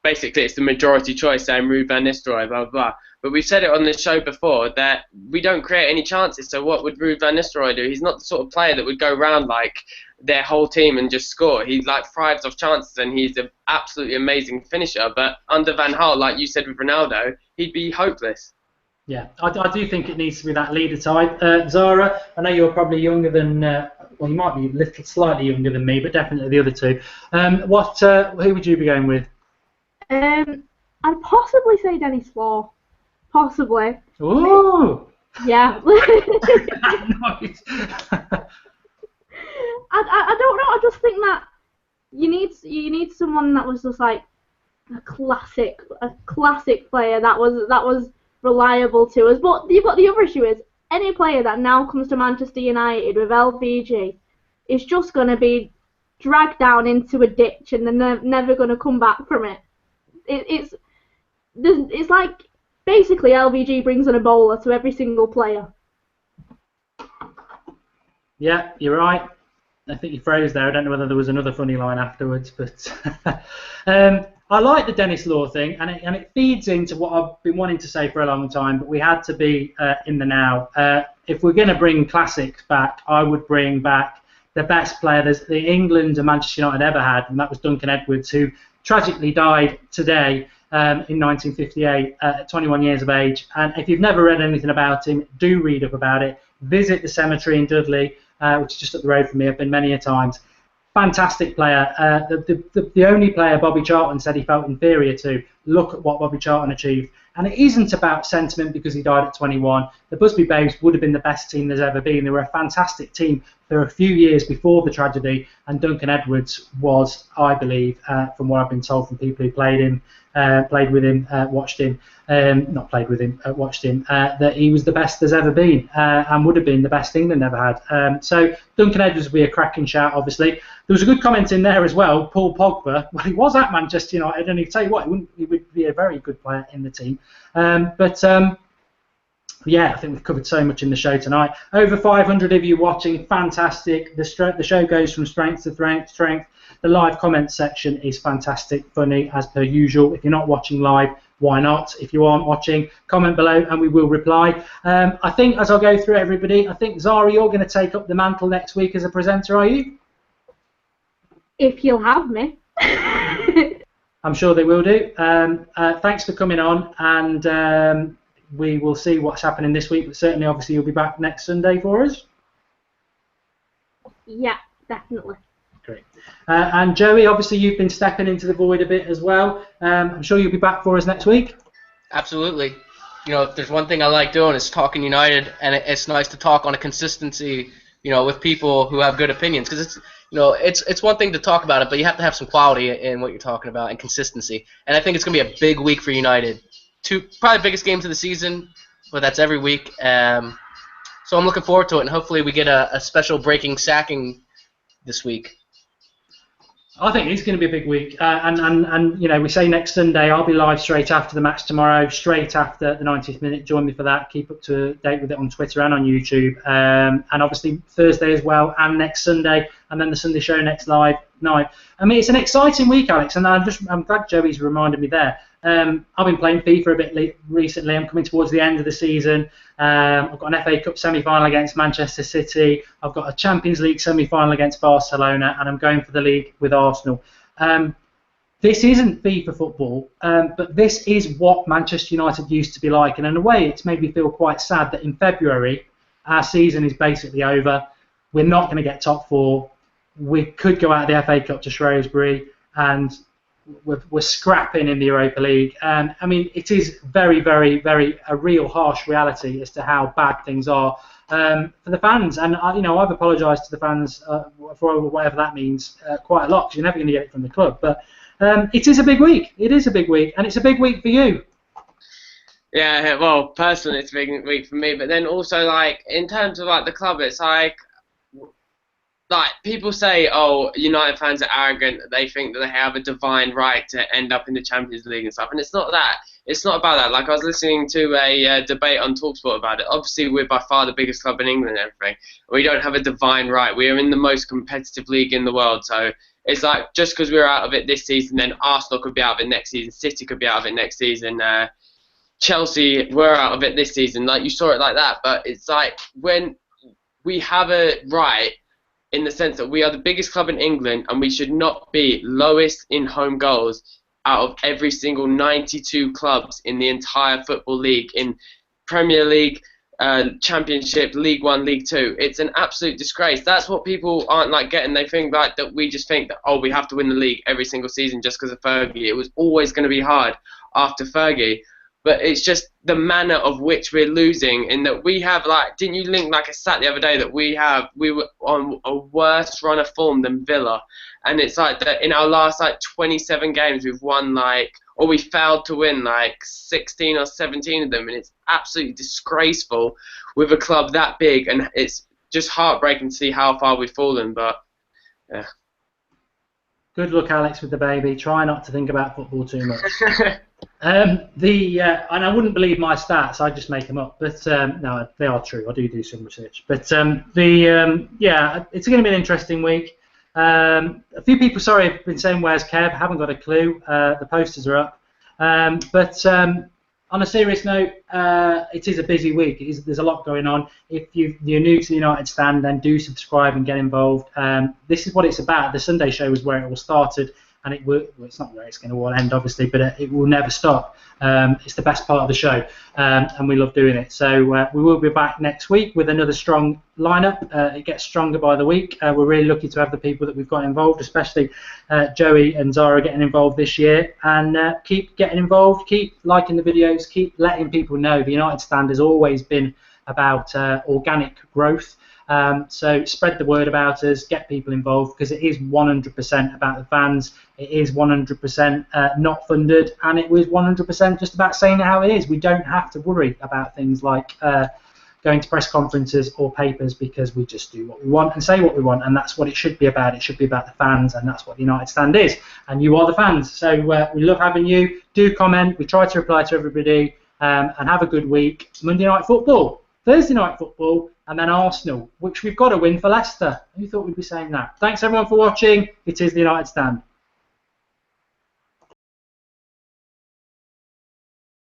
basically it's the majority choice saying Ruud van Nistelrooy, blah, blah, blah. But we've said it on the show before that we don't create any chances, so what would Ruud van Nistelrooy do? He's not the sort of player that would go around like their whole team and just score. He thrives off chances and he's an absolutely amazing finisher, but under Van Gaal, like you said with Ronaldo, he'd be hopeless. Yeah, I do think it needs to be that leader type. Zara, I know you're probably younger than, you might be slightly younger than me, but definitely the other two. Who would you be going with? I'd possibly say Dennis Law. Possibly. Ooh! Yeah. Nice. I don't know. I just think that you need someone that was just like a classic player that was reliable to us. But the other issue is any player that now comes to Manchester United with LVG is just going to be dragged down into a ditch and they're never going to come back from it. It's like basically LVG brings in a bowler to every single player. Yeah, you're right. I think you froze there. I don't know whether there was another funny line afterwards, but I like the Dennis Law thing, and it feeds into what I've been wanting to say for a long time, but we had to be in the now. If we're going to bring classics back, I would bring back the best player that England and Manchester United ever had, and that was Duncan Edwards, who tragically died today in 1958 at 21 years of age. And if you've never read anything about him, do read up about it. Visit the cemetery in Dudley, which is just up the road from me. I've been many a times. Fantastic player. The only player Bobby Charlton said he felt inferior to. Look at what Bobby Charlton achieved. And it isn't about sentiment because he died at 21. The Busby Babes would have been the best team there's ever been. They were a fantastic team for a few years before the tragedy, and Duncan Edwards was, I believe, from what I've been told from people who played with him, watched him, that he was the best there's ever been, and would have been the best England ever had. So Duncan Edwards would be a cracking shout, obviously. There was a good comment in there as well, Paul Pogba. Well, he was at Manchester United, and he'd tell you what, he would be a very good player in the team. Yeah, I think we've covered so much in the show tonight. Over 500 of you watching, fantastic. The show goes from strength to strength. The live comment section is fantastic, funny, as per usual. If you're not watching live, why not? If you aren't watching, comment below and we will reply. I think as I'll go through everybody, I think, Zara, you're going to take up the mantle next week as a presenter, are you? If you'll have me. I'm sure they will do. Thanks for coming on, and we will see what's happening this week, but certainly, obviously, you'll be back next Sunday for us. Yeah, definitely. Great. And Joey, obviously, you've been stepping into the void a bit as well. I'm sure you'll be back for us next week. Absolutely. You know, if there's one thing I like doing, is talking United, and it's nice to talk on a consistency, you know, with people who have good opinions, because it's, you know, it's one thing to talk about it, but you have to have some quality in what you're talking about and consistency. And I think it's going to be a big week for United. Probably the biggest games of the season, but that's every week. So I'm looking forward to it, and hopefully we get a special breaking sacking this week. I think it's going to be a big week, and you know, we say next Sunday. I'll be live straight after the match tomorrow, straight after the 90th minute. Join me for that. Keep up to date with it on Twitter and on YouTube, and obviously Thursday as well, and next Sunday, and then the Sunday show next live night. I mean, it's an exciting week, Alex, and I'm glad Joey's reminded me there. I've been playing FIFA a bit recently. I'm coming towards the end of the season. I've got an FA Cup semi-final against Manchester City. I've got a Champions League semi-final against Barcelona, and I'm going for the league with Arsenal. This isn't FIFA football, but this is what Manchester United used to be like. And in a way, it's made me feel quite sad that in February, our season is basically over. We're not going to get top four. We could go out of the FA Cup to Shrewsbury, and we're scrapping in the Europa League. I mean, it is very, very, very a real harsh reality as to how bad things are for the fans. And you know, I've apologised to the fans for whatever that means quite a lot, because you're never going to get it from the club. But it is a big week. It is a big week, and it's a big week for you. Yeah, well, personally, it's a big week for me. But then also, like, in terms of like the club, it's like people say, oh, United fans are arrogant. They think that they have a divine right to end up in the Champions League and stuff. And it's not that. It's not about that. Like, I was listening to a debate on TalkSport about it. Obviously, we're by far the biggest club in England and everything. We don't have a divine right. We are in the most competitive league in the world. So it's like, just because we're out of it this season, then Arsenal could be out of it next season. City could be out of it next season. Chelsea were out of it this season. Like, you saw it like that. But it's like, when we have a right, in the sense that we are the biggest club in England, and we should not be lowest in home goals out of every single 92 clubs in the entire football league, in Premier League, Championship, League One, League Two. It's an absolute disgrace. That's what people aren't like getting. They think like that we just think that, oh, we have to win the league every single season just because of Fergie. It was always going to be hard after Fergie. But it's just the manner of which we're losing, in that we have, like, didn't you link like a stat the other day that we were on a worse run of form than Villa, and it's like that in our last like 27 games we've won or we failed to win like 16 or 17 of them, and it's absolutely disgraceful with a club that big, and it's just heartbreaking to see how far we've fallen. But yeah. Good luck, Alex, with the baby. Try not to think about football too much. And I wouldn't believe my stats, I just make them up, but no, they are true. I do some research, but it's going to be an interesting week. A few people, sorry, have been saying where's Kev. Haven't got a clue. The posters are up, but on a serious note, it is a busy week. There's a lot going on. If you're new to the United Stand, then do subscribe and get involved. This is what it's about. The Sunday show is where it all started. And it's not where it's going to all end, obviously, but it will never stop. It's the best part of the show, and we love doing it. So we will be back next week with another strong lineup. It gets stronger by the week. We're really lucky to have the people that we've got involved, especially Joey and Zara getting involved this year. And keep getting involved, keep liking the videos, keep letting people know. The United Stand has always been about organic growth. So spread the word about us, get people involved, because it is 100% about the fans. It is 100% not funded, and it was 100% just about saying how it is. We don't have to worry about things like going to press conferences or papers, because we just do what we want and say what we want, and that's what it should be about. It should be about the fans, and that's what the United Stand is, and you are the fans. So we love having you. Do comment. We try to reply to everybody, and have a good week. Monday Night Football, Thursday Night Football, and then Arsenal, which we've got to win for Leicester. Who thought we'd be saying that? Thanks everyone for watching. It is the United Stand.